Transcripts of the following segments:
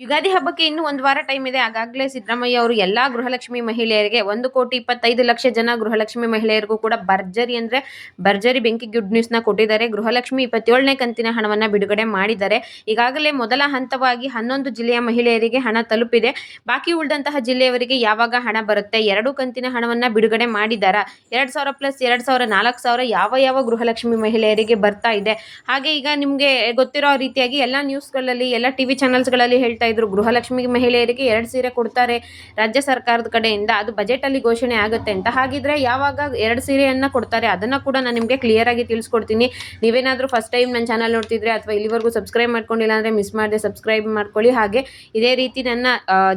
ಯುಗಾದಿ ಹಬ್ಬಕ್ಕೆ ಇನ್ನೂ ಒಂದು ವಾರ ಟೈಮ್ ಇದೆ. ಆಗಾಗಲೇ ಸಿದ್ದರಾಮಯ್ಯ ಅವರು ಎಲ್ಲಾ ಗೃಹಲಕ್ಷ್ಮಿ ಮಹಿಳೆಯರಿಗೆ 1,25,00,000 ಜನ ಗೃಹಲಕ್ಷ್ಮಿ ಮಹಿಳೆಯರಿಗೂ ಕೂಡ ಭರ್ಜರಿ ಅಂದ್ರೆ ಭರ್ಜರಿ ಬೆಂಕಿ ಗುಡ್ ನ್ಯೂಸ್ ನ ಕೊಟ್ಟಿದ್ದಾರೆ. ಗೃಹಲಕ್ಷ್ಮಿ 27ನೇ ಕಂತಿನ ಹಣವನ್ನ ಬಿಡುಗಡೆ ಮಾಡಿದ್ದಾರೆ. ಈಗಾಗಲೇ ಮೊದಲ ಹಂತವಾಗಿ 11 ಜಿಲ್ಲೆಯ ಮಹಿಳೆಯರಿಗೆ ಹಣ ತಲುಪಿದೆ. ಬಾಕಿ ಉಳಿದಂತಹ ಜಿಲ್ಲೆಯವರಿಗೆ ಯಾವಾಗ ಹಣ ಬರುತ್ತೆ, 2 ಕಂತಿನ ಹಣವನ್ನ ಬಿಡುಗಡೆ ಮಾಡಿದ್ದಾರೆ. 2,000 ಪ್ಲಸ್ 2,000 4,000 ಯಾವ ಗೃಹಲಕ್ಷ್ಮಿ ಮಹಿಳೆಯರಿಗೆ ಬರ್ತಾ ಇದೆ. ಹಾಗೆ ಈಗ ನಿಮ್ಗೆ ಗೊತ್ತಿರೋ ರೀತಿಯಾಗಿ ಎಲ್ಲಾ ನ್ಯೂಸ್ಗಳಲ್ಲಿ ಎಲ್ಲ ಟಿವಿ ಚಾನೆಲ್ಸ್ಗಳಲ್ಲಿ ಹೇಳ್ತಾ ಇದ್ರು ಗೃಹಲಕ್ಷ್ಮಿ ಮಹಿಳೆಯರಿಗೆ 2 ಸೀರೆ ಕೊಡ್ತಾರೆ ರಾಜ್ಯ ಸರ್ಕಾರದ ಕಡೆಯಿಂದ, ಅದು ಬಜೆಟ್ ಅಲ್ಲಿ ಘೋಷಣೆ ಆಗುತ್ತೆ ಅಂತ. ಹಾಗಿದ್ರೆ ಯಾವಾಗ 2 ಸೀರೆಯನ್ನ ಕೊಡ್ತಾರೆ ಅದನ್ನ ಕೂಡ ನಾನು ನಿಮಗೆ ಕ್ಲಿಯರ್ ಆಗಿ ತಿಳಿಸ್ಕೊಡ್ತೀನಿ. ನೀವೇನಾದ್ರೂ ಫಸ್ಟ್ ಟೈಮ್ ನನ್ನ ಚಾನಲ್ ನೋಡ್ತಿದ್ರೆ ಅಥವಾ ಇಲ್ಲಿವರೆಗೂ ಸಬ್ಸ್ಕ್ರೈಬ್ ಮಾಡ್ಕೊಂಡಿಲ್ಲ ಅಂದ್ರೆ ಮಿಸ್ ಮಾಡದೆ ಸಬ್ಸ್ಕ್ರೈಬ್ ಮಾಡ್ಕೊಳ್ಳಿ. ಹಾಗೆ ಇದೇ ರೀತಿ ನನ್ನ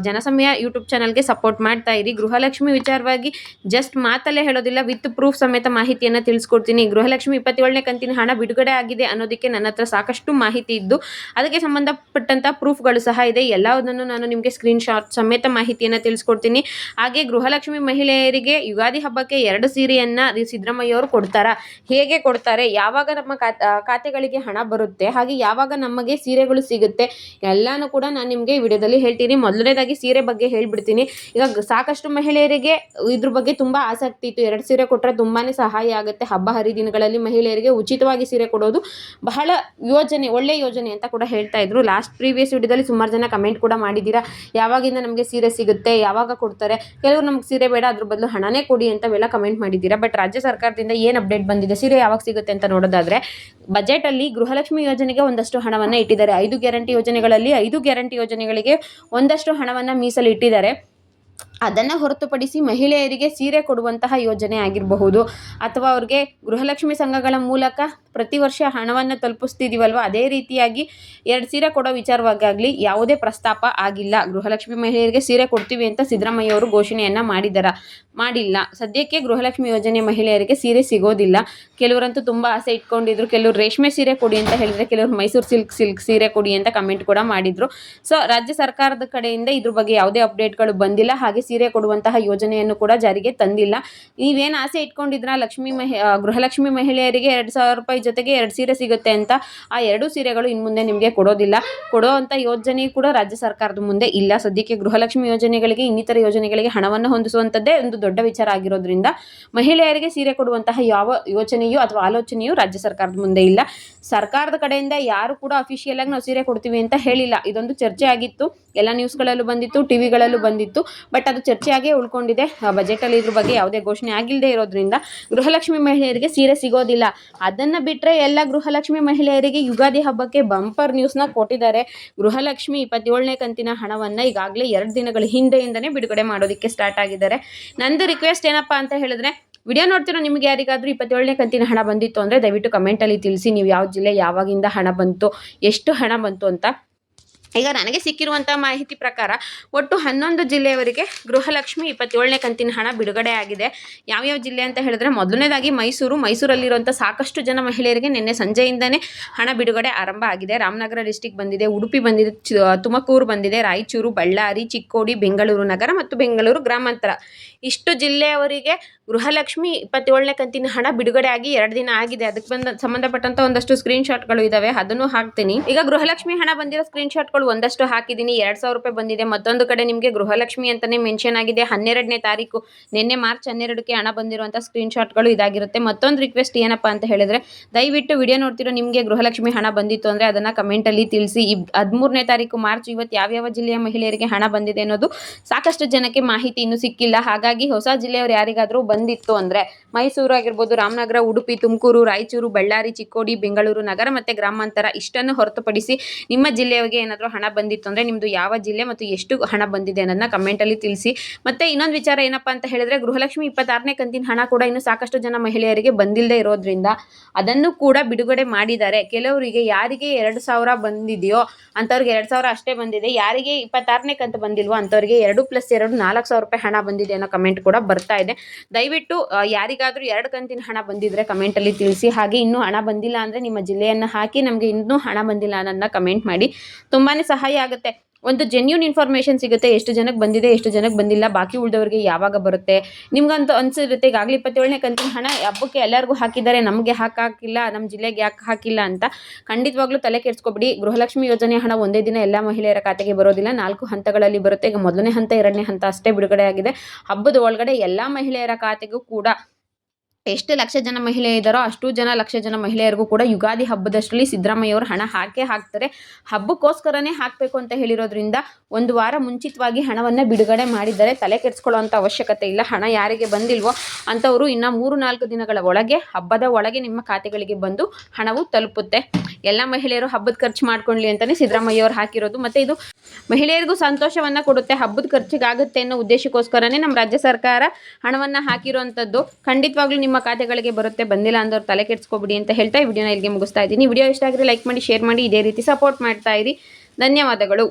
ಜನಸಮಯ ಯೂಟ್ಯೂಬ್ ಚಾನಲ್ಗೆ ಸಪೋರ್ಟ್ ಮಾಡ್ತಾ ಇರಿ. ಗೃಹಲಕ್ಷ್ಮಿ ವಿಚಾರವಾಗಿ ಜಸ್ಟ್ ಮಾತಲ್ಲೇ ಹೇಳೋದಿಲ್ಲ, ವಿತ್ ಪ್ರೂಫ್ ಸಮೇತ ಮಾಹಿತಿಯನ್ನ ತಿಳಿಸ್ಕೊಡ್ತೀನಿ. ಗೃಹಲಕ್ಷ್ಮಿ 27ನೇ ಕಂತಿನ ಹಣ ಬಿಡುಗಡೆ ಆಗಿದೆ ಅನ್ನೋದಕ್ಕೆ ನನ್ನ ಹತ್ರ ಸಾಕಷ್ಟು ಮಾಹಿತಿ ಇದ್ದು ಅದಕ್ಕೆ ಸಂಬಂಧಪಟ್ಟಂತ ಪ್ರೂಫ್ಗಳು ಸಹ ಇದೆ. ಎಲ್ಲದನ್ನು ನಾನು ನಿಮಗೆ ಸ್ಕ್ರೀನ್ ಶಾಟ್ ಸಮೇತ ಮಾಹಿತಿಯನ್ನ ತಿಳಿಸ್ಕೊಡ್ತೀನಿ. ಹಾಗೆ ಗೃಹಲಕ್ಷ್ಮಿ ಮಹಿಳೆಯರಿಗೆ ಯುಗಾದಿ ಹಬ್ಬಕ್ಕೆ 2 ಸೀರೆಯನ್ನ ಸಿದ್ದರಾಮಯ್ಯ ಅವರು ಕೊಡ್ತಾರಾ, ಹೇಗೆ ಕೊಡ್ತಾರೆ, ಯಾವಾಗ ನಮ್ಮ ಖಾತೆಗಳಿಗೆ ಹಣ ಬರುತ್ತೆ, ಹಾಗೆ ಯಾವಾಗ ನಮಗೆ ಸೀರೆಗಳು ಸಿಗುತ್ತೆ, ಎಲ್ಲಾನು ಕೂಡ ನಾನು ನಿಮಗೆ ವಿಡಿಯೋದಲ್ಲಿ ಹೇಳ್ತೀನಿ. ಮೊದಲನೇದಾಗಿ ಸೀರೆ ಬಗ್ಗೆ ಹೇಳ್ಬಿಡ್ತೀನಿ. ಈಗ ಸಾಕಷ್ಟು ಮಹಿಳೆಯರಿಗೆ ಇದ್ರ ಬಗ್ಗೆ ತುಂಬಾ ಆಸಕ್ತಿ ಇತ್ತು. 2 ಸೀರೆ ಕೊಟ್ಟರೆ ತುಂಬಾನೇ ಸಹಾಯ ಆಗುತ್ತೆ. ಹಬ್ಬ ಹರಿದಿನಗಳಲ್ಲಿ ಮಹಿಳೆಯರಿಗೆ ಉಚಿತವಾಗಿ ಸೀರೆ ಕೊಡೋದು ಬಹಳ ಒಳ್ಳೆ ಯೋಜನೆ ಅಂತ ಕೂಡ ಹೇಳ್ತಾ ಇದ್ರು. ಲಾಸ್ಟ್ ಪ್ರೀವಿಯಸ್ ವಿಡಿಯೋದಲ್ಲಿ ಸುಮಾರು ಜನ ಕಮೆಂಟ್ ಕೂಡ ಮಾಡಿದ್ದೀರಾ, ಯಾವಾಗಿಂದ ನಮಗೆ ಸೀರೆ ಸಿಗುತ್ತೆ, ಯಾವಾಗ ಕೊಡ್ತಾರೆ, ಕೆಲವರು ನಮ್ಗೆ ಸೀರೆ ಬೇಡ ಅದ್ರ ಬದಲು ಹಣನೇ ಕೊಡಿ ಅಂತೆಲ್ಲ ಕಮೆಂಟ್ ಮಾಡಿದ್ದೀರಾ. ಬಟ್ ರಾಜ್ಯ ಸರ್ಕಾರದಿಂದ ಏನು ಅಪ್ಡೇಟ್ ಬಂದಿದೆ, ಸೀರೆ ಯಾವಾಗ ಸಿಗುತ್ತೆ ಅಂತ ನೋಡೋದಾದ್ರೆ ಬಜೆಟ್ ಅಲ್ಲಿ ಗೃಹಲಕ್ಷ್ಮಿ ಯೋಜನೆಗೆ ಒಂದಷ್ಟು ಹಣವನ್ನ ಇಟ್ಟಿದ್ದಾರೆ. 5 ಗ್ಯಾರಂಟಿ ಯೋಜನೆಗಳಲ್ಲಿ 5 ಗ್ಯಾರಂಟಿ ಯೋಜನೆಗಳಿಗೆ ಒಂದಷ್ಟು ಹಣವನ್ನ ಮೀಸಲಿಟ್ಟಿದ್ದಾರೆ. ಅದನ್ನು ಹೊರತುಪಡಿಸಿ ಮಹಿಳೆಯರಿಗೆ ಸೀರೆ ಕೊಡುವಂತಹ ಯೋಜನೆ ಆಗಿರಬಹುದು ಅಥವಾ ಅವ್ರಿಗೆ ಗೃಹಲಕ್ಷ್ಮಿ ಸಂಘಗಳ ಮೂಲಕ ಪ್ರತಿ ವರ್ಷ ಹಣವನ್ನು ತಲುಪಿಸ್ತಿದೀವಲ್ವ, ಅದೇ ರೀತಿಯಾಗಿ 2 ಸೀರೆ ಕೊಡೋ ವಿಚಾರವಾಗಲಿ ಯಾವುದೇ ಪ್ರಸ್ತಾಪ ಆಗಿಲ್ಲ. ಗೃಹಲಕ್ಷ್ಮಿ ಮಹಿಳೆಯರಿಗೆ ಸೀರೆ ಕೊಡ್ತೀವಿ ಅಂತ ಸಿದ್ದರಾಮಯ್ಯ ಅವರು ಘೋಷಣೆಯನ್ನ ಮಾಡಿಲ್ಲ. ಸದ್ಯಕ್ಕೆ ಗೃಹಲಕ್ಷ್ಮಿ ಯೋಜನೆ ಮಹಿಳೆಯರಿಗೆ ಸೀರೆ ಸಿಗೋದಿಲ್ಲ. ಕೆಲವರಂತೂ ತುಂಬಾ ಆಸೆ ಇಟ್ಕೊಂಡಿದ್ರು. ಕೆಲವರು ರೇಷ್ಮೆ ಸೀರೆ ಕೊಡಿ ಅಂತ ಹೇಳಿದ್ರೆ, ಕೆಲವರು ಮೈಸೂರು ಸಿಲ್ಕ್ ಸೀರೆ ಕೊಡಿ ಅಂತ ಕಮೆಂಟ್ ಕೂಡ ಮಾಡಿದ್ರು. ಸೊ ರಾಜ್ಯ ಸರ್ಕಾರದ ಕಡೆಯಿಂದ ಇದ್ರ ಬಗ್ಗೆ ಯಾವುದೇ ಅಪ್ಡೇಟ್ಗಳು ಬಂದಿಲ್ಲ. ಹಾಗೆ ಸೀರೆ ಕೊಡುವಂತಹ ಯೋಜನೆಯನ್ನು ಕೂಡ ಜಾರಿಗೆ ತಂದಿಲ್ಲ. ನೀವೇನು ಆಸೆ ಇಟ್ಕೊಂಡಿದ್ರ ಗೃಹಲಕ್ಷ್ಮಿ ಮಹಿಳೆಯರಿಗೆ 2,000 ರೂಪಾಯಿ ಜೊತೆಗೆ 2 ಸೀರೆ ಸಿಗುತ್ತೆ ಅಂತ, ಆ 2 ಸೀರೆಗಳು ಇನ್ನು ಮುಂದೆ ನಿಮಗೆ ಕೊಡೋದಿಲ್ಲ. ಕೊಡುವಂತ ಯೋಜನೆ ಕೂಡ ರಾಜ್ಯ ಸರ್ಕಾರದ ಮುಂದೆ ಇಲ್ಲ. ಸದ್ಯಕ್ಕೆ ಗೃಹಲಕ್ಷ್ಮಿ ಯೋಜನೆಗಳಿಗೆ ಇನ್ನಿತರ ಯೋಜನೆಗಳಿಗೆ ಹಣವನ್ನು ಹೊಂದಿಸುವಂತದ್ದೇ ಒಂದು ದೊಡ್ಡ ವಿಚಾರ ಆಗಿರೋದ್ರಿಂದ ಮಹಿಳೆಯರಿಗೆ ಸೀರೆ ಕೊಡುವಂತಹ ಯಾವ ಯೋಜನೆಯೂ ಅಥವಾ ಆಲೋಚನೆಯೂ ರಾಜ್ಯ ಸರ್ಕಾರದ ಮುಂದೆ ಇಲ್ಲ. ಸರ್ಕಾರದ ಕಡೆಯಿಂದ ಯಾರು ಕೂಡ ಅಫಿಷಿಯಲ್ ಆಗಿ ನಾವು ಸೀರೆ ಕೊಡ್ತೀವಿ ಅಂತ ಹೇಳಿಲ್ಲ. ಇದೊಂದು ಚರ್ಚೆ ಆಗಿತ್ತು, ಎಲ್ಲ ನ್ಯೂಸ್ಗಳಲ್ಲೂ ಬಂದಿತ್ತು, ಟಿವಿಗಳಲ್ಲೂ ಬಂದಿತ್ತು. ಬಟ್ ಅದು ಚರ್ಚೆಯಾಗೇ ಉಳ್ಕೊಂಡಿದೆ. ಬಜೆಟ್ ಅಲ್ಲಿ ಇದ್ರ ಬಗ್ಗೆ ಯಾವುದೇ ಘೋಷಣೆ ಆಗಿಲ್ಲದೆ ಇರೋದ್ರಿಂದ ಗೃಹಲಕ್ಷ್ಮಿ ಮಹಿಳೆಯರಿಗೆ ಸೀರೆ ಸಿಗೋದಿಲ್ಲ. ಅದನ್ನ ಬಿಟ್ರೆ ಎಲ್ಲ ಗೃಹಲಕ್ಷ್ಮಿ ಮಹಿಳೆಯರಿಗೆ ಯುಗಾದಿ ಹಬ್ಬಕ್ಕೆ ಬಂಪರ್ ನ್ಯೂಸ್ ನ ಕೊಟ್ಟಿದ್ದಾರೆ. ಗೃಹಲಕ್ಷ್ಮಿ 27ನೇ ಕಂತಿನ ಹಣವನ್ನ ಈಗಾಗಲೇ 2 ದಿನಗಳ ಹಿಂದೆಯಿಂದನೇ ಬಿಡುಗಡೆ ಮಾಡೋದಕ್ಕೆ ಸ್ಟಾರ್ಟ್ ಆಗಿದ್ದಾರೆ. ನಂದು ರಿಕ್ವೆಸ್ಟ್ ಏನಪ್ಪಾ ಅಂತ ಹೇಳಿದ್ರೆ, ವಿಡಿಯೋ ನೋಡ್ತಿರೋ ನಿಮ್ಗೆ ಯಾರಿಗಾದ್ರೂ 27ನೇ ಕಂತಿನ ಹಣ ಬಂದಿತ್ತು ಅಂದ್ರೆ ದಯವಿಟ್ಟು ಕಮೆಂಟ್ ಅಲ್ಲಿ ತಿಳಿಸಿ. ನೀವು ಯಾವ ಜಿಲ್ಲೆ, ಯಾವಾಗಿಂದ ಹಣ ಬಂತು, ಎಷ್ಟು ಹಣ ಬಂತು ಅಂತ. ಈಗ ನನಗೆ ಸಿಕ್ಕಿರುವಂತಹ ಮಾಹಿತಿ ಪ್ರಕಾರ ಒಟ್ಟು 11 ಜಿಲ್ಲೆಯವರಿಗೆ ಗೃಹಲಕ್ಷ್ಮಿ 27ನೇ ಕಂತಿನ ಹಣ ಬಿಡುಗಡೆ ಆಗಿದೆ. ಯಾವ್ಯಾವ ಜಿಲ್ಲೆ ಅಂತ ಹೇಳಿದ್ರೆ, ಮೊದಲನೇದಾಗಿ ಮೈಸೂರಲ್ಲಿರುವಂಥ ಸಾಕಷ್ಟು ಜನ ಮಹಿಳೆಯರಿಗೆ ನಿನ್ನೆ ಸಂಜೆಯಿಂದನೇ ಹಣ ಬಿಡುಗಡೆ ಆರಂಭ ಆಗಿದೆ. ರಾಮನಗರ ಡಿಸ್ಟಿಕ್ ಬಂದಿದೆ, ಉಡುಪಿ ಬಂದಿದೆ, ತುಮಕೂರು ಬಂದಿದೆ, ರಾಯಚೂರು, ಬಳ್ಳಾರಿ, ಚಿಕ್ಕೋಡಿ, ಬೆಂಗಳೂರು ನಗರ ಮತ್ತು ಬೆಂಗಳೂರು ಗ್ರಾಮಾಂತರ, ಇಷ್ಟು ಜಿಲ್ಲೆಯವರಿಗೆ ಗೃಹಲಕ್ಷ್ಮಿ 27ನೇ ಕಂತಿನ ಹಣ ಬಿಡುಗಡೆ ಆಗಿ 2 ದಿನ ಆಗಿದೆ. ಅದಕ್ಕೆ ಸಂಬಂಧಪಟ್ಟಂತ ಒಂದಷ್ಟು ಸ್ಕ್ರೀನ್ ಶಾಟ್ಗಳು ಇದಾವೆ, ಅದನ್ನು ಹಾಕ್ತೀನಿ. ಈಗ ಗೃಹಲಕ್ಷ್ಮಿ ಹಣ ಬಂದಿರೋ ಸ್ಕ್ರೀನ್ ಶಾಟ್ಗಳು ಒಂದಷ್ಟು ಹಾಕಿದ್ದೀನಿ. 2,000 ರೂಪಾಯಿ ಬಂದಿದೆ. ಮತ್ತೊಂದು ಕಡೆ ನಿಮಗೆ ಗೃಹಲಕ್ಷ್ಮಿ ಅಂತಾನೆ ಮೆನ್ಷನ್ ಆಗಿದೆ. 12ನೇ ತಾರೀಕು ನಿನ್ನೆ ಮಾರ್ಚ್ 12ಕ್ಕೆ ಹಣ ಬಂದಿರುವಂತ ಸ್ಕ್ರೀನ್ ಶಾಟ್ಗಳು ಇದಾಗಿರುತ್ತೆ. ಮತ್ತೊಂದು ರಿಕ್ವೆಸ್ಟ್ ಏನಪ್ಪಾ ಅಂತ ಹೇಳಿದ್ರೆ, ದಯವಿಟ್ಟು ವಿಡಿಯೋ ನೋಡ್ತಿರೋ ನಿಮಗೆ ಗೃಹಲಕ್ಷ್ಮಿ ಹಣ ಬಂದಿತ್ತು ಅಂದ್ರೆ ಅದನ್ನ ಕಮೆಂಟ್ ಅಲ್ಲಿ ತಿಳಿಸಿ. 13ನೇ ತಾರೀಕು ಮಾರ್ಚ್ ಇವತ್ತು ಯಾವ್ಯಾವ ಜಿಲ್ಲೆಯ ಮಹಿಳೆಯರಿಗೆ ಹಣ ಬಂದಿದೆ ಅನ್ನೋದು ಸಾಕಷ್ಟು ಜನಕ್ಕೆ ಮಾಹಿತಿ ಇನ್ನೂ ಸಿಕ್ಕಿಲ್ಲ. ಹಾಗಾಗಿ ಹೊಸ ಜಿಲ್ಲೆಯವರು ಯಾರಿಗಾದ್ರೂ ಬಂದಿತ್ತು ಅಂದ್ರೆ ಮೈಸೂರು ಆಗಿರ್ಬೋದು, ರಾಮನಗರ, ಉಡುಪಿ, ತುಮಕೂರು, ರಾಯಚೂರು, ಬಳ್ಳಾರಿ, ಚಿಕ್ಕೋಡಿ, ಬೆಂಗಳೂರು ನಗರ ಮತ್ತೆ ಗ್ರಾಮಾಂತರ, ಇಷ್ಟನ್ನು ಹೊರತುಪಡಿಸಿ ನಿಮ್ಮ ಜಿಲ್ಲೆಯವರಿಗೆ ಏನಾದರೂ ಹಣ ಬಂದಿತ್ತು ಅಂದ್ರೆ ನಿಮ್ದು ಯಾವ ಜಿಲ್ಲೆ ಮತ್ತು ಎಷ್ಟು ಹಣ ಬಂದಿದೆ ಅನ್ನೋದನ್ನ ಕಮೆಂಟ್ ಅಲ್ಲಿ ತಿಳಿಸಿ. ಮತ್ತೆ ಇನ್ನೊಂದು ವಿಚಾರ ಏನಪ್ಪಾ ಅಂತ ಹೇಳಿದ್ರೆ, ಗೃಹಲಕ್ಷ್ಮಿ 26ನೇ ಕಂತಿನ ಹಣ ಕೂಡ ಇನ್ನು ಸಾಕಷ್ಟು ಜನ ಮಹಿಳೆಯರಿಗೆ ಬಂದಿಲ್ಲದೆ ಇರೋದ್ರಿಂದ ಅದನ್ನು ಕೂಡ ಬಿಡುಗಡೆ ಮಾಡಿದ್ದಾರೆ. ಕೆಲವರಿಗೆ ಯಾರಿಗೆ 2,000 ಬಂದಿದೆಯೋ ಅಂತವ್ರಿಗೆ 2,000 ಅಷ್ಟೇ ಬಂದಿದೆ. ಯಾರಿಗೆ 26ನೇ ಕಂತು ಬಂದಿಲ್ವೋ ಅಂತವರಿಗೆ 2 + 2 4,000 ರೂಪಾಯಿ ಹಣ ಬಂದಿದೆ ಅನ್ನೋ ಕಮೆಂಟ್ ಕೂಡ ಬರ್ತಾ ಇದೆ. ದಯವಿಟ್ಟು ಯಾರಿಗಾದ್ರೂ 2 ಕಂತಿನ ಹಣ ಬಂದಿದ್ರೆ ಕಮೆಂಟ್ ಅಲ್ಲಿ ತಿಳಿಸಿ. ಹಾಗೆ ಇನ್ನೂ ಹಣ ಬಂದಿಲ್ಲ ಅಂದ್ರೆ ನಿಮ್ಮ ಜಿಲ್ಲೆಯನ್ನ ಹಾಕಿ ನಮಗೆ ಇನ್ನೂ ಹಣ ಬಂದಿಲ್ಲ ಅನ್ನೋದನ್ನ ಕಮೆಂಟ್ ಮಾಡಿ. ತುಂಬಾನೇ ಸಹಾಯ ಆಗುತ್ತೆ. ಒಂದು ಜೆನ್ಯೂನ್ ಇನ್ಫಾರ್ಮೇಷನ್ ಸಿಗುತ್ತೆ, ಎಷ್ಟು ಜನಕ್ಕೆ ಬಂದಿದೆ ಎಷ್ಟು ಜನಕ್ಕೆ ಬಂದಿಲ್ಲ, ಬಾಕಿ ಉಳಿದವರಿಗೆ ಯಾವಾಗ ಬರುತ್ತೆ. ನಿಮ್ಗಂತೂ ಅನ್ಸಿರುತ್ತೆ ಈಗಾಗಲೇ 27ನೇ ಕಂತಿನ ಹಣ ಹಬ್ಬಕ್ಕೆ ಎಲ್ಲರಿಗೂ ಹಾಕಿದ್ದಾರೆ, ನಮಗೆ ಹಾಕಿಲ್ಲ, ನಮ್ಮ ಜಿಲ್ಲೆಗೆ ಯಾಕೆ ಹಾಕಿಲ್ಲ ಅಂತ. ಖಂಡಿತವಾಗ್ಲೂ ತಲೆ ಕೆಡಿಸ್ಕೊಬಿಡಿ. ಗೃಹಲಕ್ಷ್ಮಿ ಯೋಜನೆ ಹಣ ಒಂದೇ ದಿನ ಎಲ್ಲ ಮಹಿಳೆಯರ ಖಾತೆಗೆ ಬರೋದಿಲ್ಲ, 4 ಹಂತಗಳಲ್ಲಿ ಬರುತ್ತೆ. ಈಗ ಮೊದಲನೇ ಹಂತ 2ನೇ ಹಂತ ಅಷ್ಟೇ ಬಿಡುಗಡೆ ಆಗಿದೆ. ಹಬ್ಬದ ಒಳಗಡೆ ಎಲ್ಲ ಮಹಿಳೆಯರ ಖಾತೆಗೂ ಕೂಡ ಎಷ್ಟು ಲಕ್ಷ ಜನ ಮಹಿಳೆ ಇದ್ದಾರೋ ಅಷ್ಟು ಲಕ್ಷ ಜನ ಮಹಿಳೆಯರಿಗೂ ಕೂಡ ಯುಗಾದಿ ಹಬ್ಬದಷ್ಟರಲ್ಲಿ ಸಿದ್ದರಾಮಯ್ಯವರು ಹಣ ಹಾಕ್ತಾರೆ. ಹಬ್ಬಕ್ಕೋಸ್ಕರನೇ ಹಾಕಬೇಕು ಅಂತ ಹೇಳಿರೋದ್ರಿಂದ ಒಂದು ವಾರ ಮುಂಚಿತವಾಗಿ ಹಣವನ್ನು ಬಿಡುಗಡೆ ಮಾಡಿದ್ದಾರೆ. ತಲೆ ಕೆಡಿಸ್ಕೊಳ್ಳೋವಂಥ ಅವಶ್ಯಕತೆ ಇಲ್ಲ. ಹಣ ಯಾರಿಗೆ ಬಂದಿಲ್ವೋ ಅಂಥವರು ಇನ್ನು 3-4 ದಿನಗಳ ಒಳಗೆ, ಹಬ್ಬದ ಒಳಗೆ ನಿಮ್ಮ ಖಾತೆಗಳಿಗೆ ಬಂದು ಹಣವು ತಲುಪುತ್ತೆ. ಎಲ್ಲ ಮಹಿಳೆಯರು ಹಬ್ಬದ ಖರ್ಚು ಮಾಡ್ಕೊಳ್ಳಿ ಅಂತಲೇ ಸಿದ್ದರಾಮಯ್ಯವರು ಹಾಕಿರೋದು. ಮತ್ತು ಇದು ಮಹಿಳೆಯರಿಗೂ ಸಂತೋಷವನ್ನು ಕೊಡುತ್ತೆ, ಹಬ್ಬದ ಖರ್ಚಿಗಾಗುತ್ತೆ ಅನ್ನೋ ಉದ್ದೇಶಕ್ಕೋಸ್ಕರನೇ ನಮ್ಮ ರಾಜ್ಯ ಸರ್ಕಾರ ಹಣವನ್ನು ಹಾಕಿರುವಂಥದ್ದು. ಖಂಡಿತವಾಗ್ಲೂ ನಿಮ್ಮ ಖಾತೆಗಳಿಗೆ ಬರುತ್ತೆ, ಬಂದಿಲ್ಲ ಅಂದವ್ರು ತಲೆ ಕೆಡಿಸ್ಕೊಬಿಡಿ ಅಂತ ಹೇಳ್ತಾ ಈ ವಿಡಿಯೋನ ಇಲ್ಲಿಗೆ ಮುಗಿಸ್ತಾ ಇದ್ದೀನಿ. ವಿಡಿಯೋ ಇಷ್ಟ ಆಗಿದ್ರೆ ಲೈಕ್ ಮಾಡಿ, ಶೇರ್ ಮಾಡಿ, ಇದೇ ರೀತಿ ಸಪೋರ್ಟ್ ಮಾಡ್ತಾ ಇರಿ. ಧನ್ಯವಾದಗಳು.